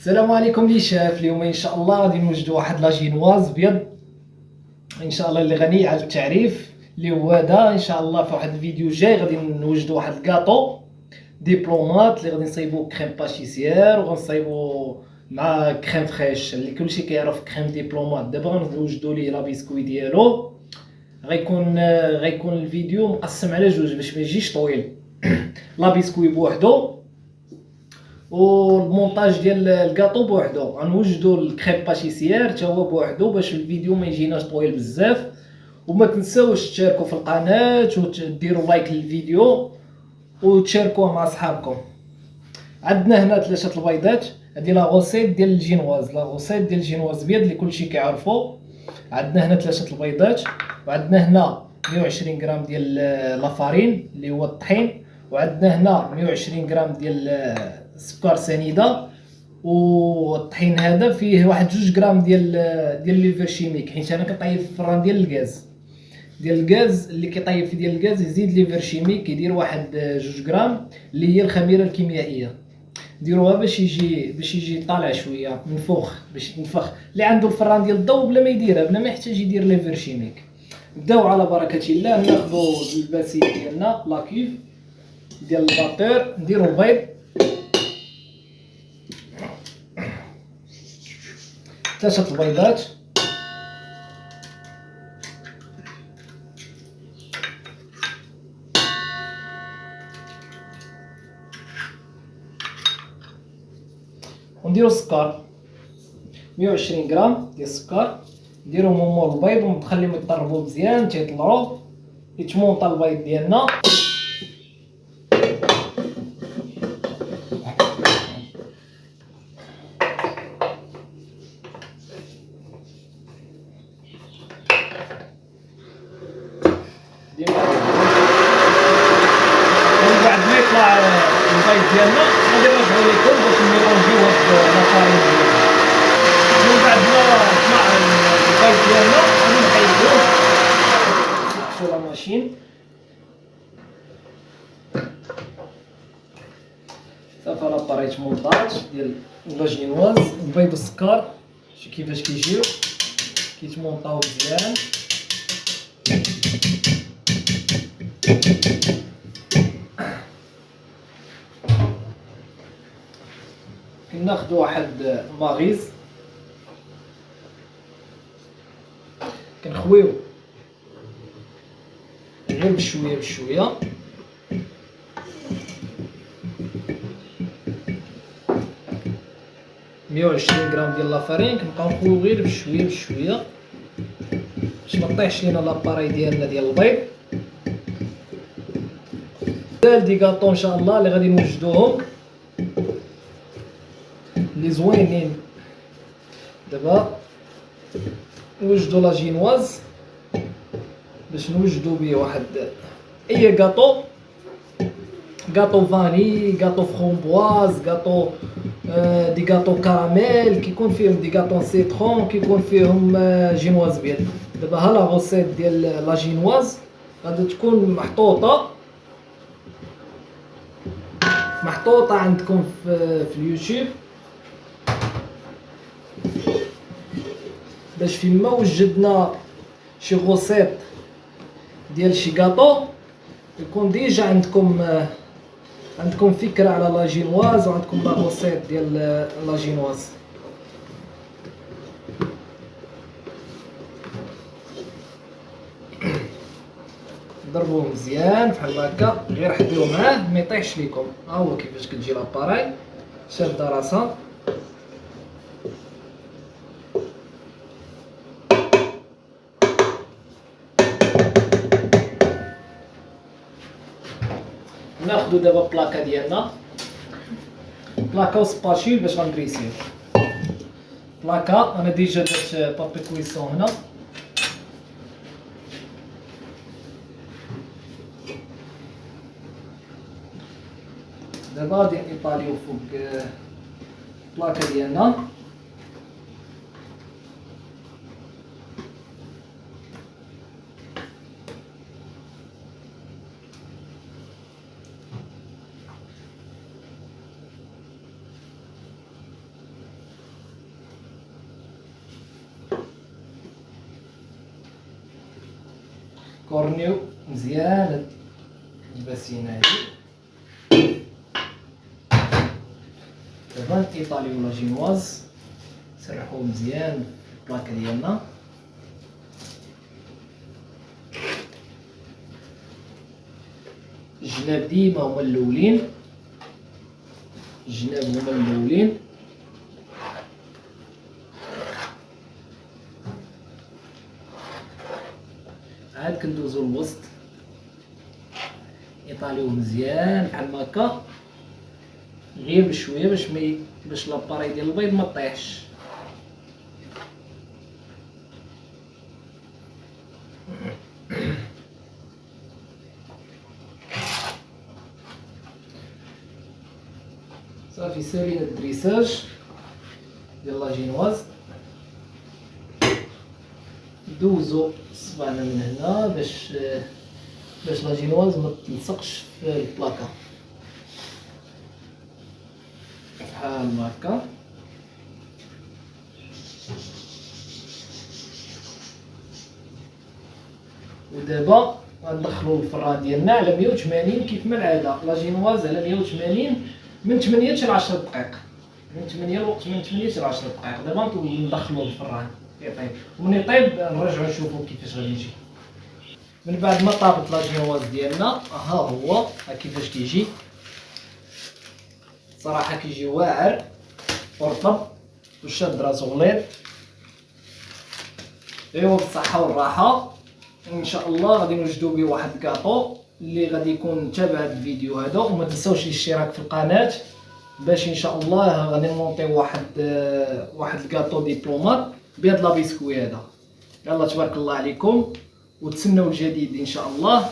السلام عليكم لي شاف. اليوم ان شاء الله غادي نوجدوا واحد لاجينواز بيض ان شاء الله اللي غني على التعريف، اللي هو هذا. ان شاء الله في واحد الفيديو جاي غادي نوجدوا واحد الكاطو دبلومات اللي غادي نصايبوا كريم باتيسير وغنصايبوا مع كريم فريش اللي كلشي كيعرف كريم دبلومات. دابا غنوجدوا ليه لا بيسكوي ديالو. غيكون الفيديو مقسم على جوج باش ما يجيش طويل. لا بيسكوي بوحدو والمونتاج ديال الكاطو بوحدو، غنوجدوا الكريم باتيسير حتى هو بوحدو باش الفيديو ما يجيناش طويل بزاف. وما تنساوش تشاركوا في القناه وديروا لايك للفيديو وتشاركوه مع صحابكم. عندنا هنا 3 البيضات. هذه لا غوسيت ديال الجينواز، لا غوسيت ديال الجينواز بيض اللي كلشي كيعرفوا. عندنا هنا 3 البيضات، وعندنا هنا 120 غرام ديال لافارين اللي هو الطحين، وعندنا هنا 120 غرام ديال السكر سنيده. والطحين هذا فيه واحد 2 غرام ديال ليفر شيميك، حيت انا كنطيب في الفران ديال الغاز اللي كيطيب في ديال الغاز يزيد ليفر شيميك كيدير واحد 2 غرام اللي هي الخميره الكيميائيه. ديروها باش يجي طالع شويه منفوخ، باش تنفخ. اللي عنده الفران ديال الضوء بلا ما يديرها، بلا ما يحتاج يدير ليفر شيميك. نبداو على بركه الله. ناخذوا الباسيل ديالنا لاكيف ديال الباتور، نديرو البيض 3 البيضات، ونديرو السكر 120 غرام ديال السكر. نديروهم مور البيض ونخليهم يطربوا مزيان تيطلعوا يتمونطا البيض ديالنا. ومن بعد ما يطلع البيض ديالنا غادي نرجعو لكم باش نميلونجيو هاد لافارين ديالنا. من بعد ما يطلع البيض ديالنا غادي نحيدوه نحطو لا ماشين. صافي لاباريت مونطاج ديال لاجينواز. البيض والسكر شوف كيفاش كيجيو كيتمونطاو مزيان. كناخدو واحد ماغيز كنخويو غير بشويه بشويه. مية وعشرين غرام ديال لافارين كنبقاو نخويو غير بشويه بشويه باش ما طيحش لينا لاباري ديالنا ديال البيض. دي كاطو ان شاء الله اللي غادي نوجدوهم اللي زوينين. دابا نوجدو لاجينواز باش نوجدو بيه واحد اي كاطو فاني، كاطو فرومبواز، كاطو دي كاطو كراميل، كيكون فيهم دي كاطو سيترون، كيكون فيهم جينواز بيض. دابا ها لا غوسيت ديال لاجينواز غادي تكون محطوطه عندكم في اليوتيوب، باش فيما وجدنا شي غوسيت ديال شي كاطو يكون ديجا عندكم فكره على لاجينواز وعندكم لا غوسيت ديال لاجينواز. ضربوه مزيان بحال هكا، غير حديو معاه ما يطيحش ليكم. ها هو كيفاش كتجي لاباراي شاده راسها. ناخدو دابا بلاكا ديالنا، بلاكا وسباشيل باش غنكريسيو. بلاكا انا ديجا درت بابي كويسون هنا. دابا غادي نطاليو فوق بلاكا ديالنا. كورنيو مزيان الباسينه هادي. دابا ايطالي ولا جينواز نسرحوه مزيان في البلاكه ديالنا. الجناب ديما هما الاولين، الجناب هما الاولين. عاد كندوزو الوسط ايطاليو مزيان بحال هكا، غير بشويه باش لاباري ديال البيض ما طيحش. صافي سالينا الدريساج ديال لا جينواز. دوزو صبعنا من هنا باش لا جينواز ما تلصقش في البلاكه بحال هكا. ودابا غندخلو الفران ديالنا على 180 كيف ما العاده. لا جينواز على 180 من 8 حتى ل 10 دقائق، من 8 الوقت من 8 حتى ل 10 دقائق. دابا ندخلو الفران يطيب، ومن يطيب نرجعو نشوفو كيفاش غادي يجي. من بعد ما طابت لا جينواز ديالنا ها هو ها كيفاش كيجي. صراحه كيجي واعر ورطب وشاد راسو غليظ. ايوا بالصحه والراحه. ان شاء الله غادي نوجدو به واحد الكاطو اللي غادي يكون تابع هذا الفيديو هذا. وما تنساوش الاشتراك في القناه باش ان شاء الله غادي نمونطيو واحد الكاطو ديبلومات بهاد لا بيسكوي هذا. يلا تبارك الله عليكم وتسناو الجديد ان شاء الله.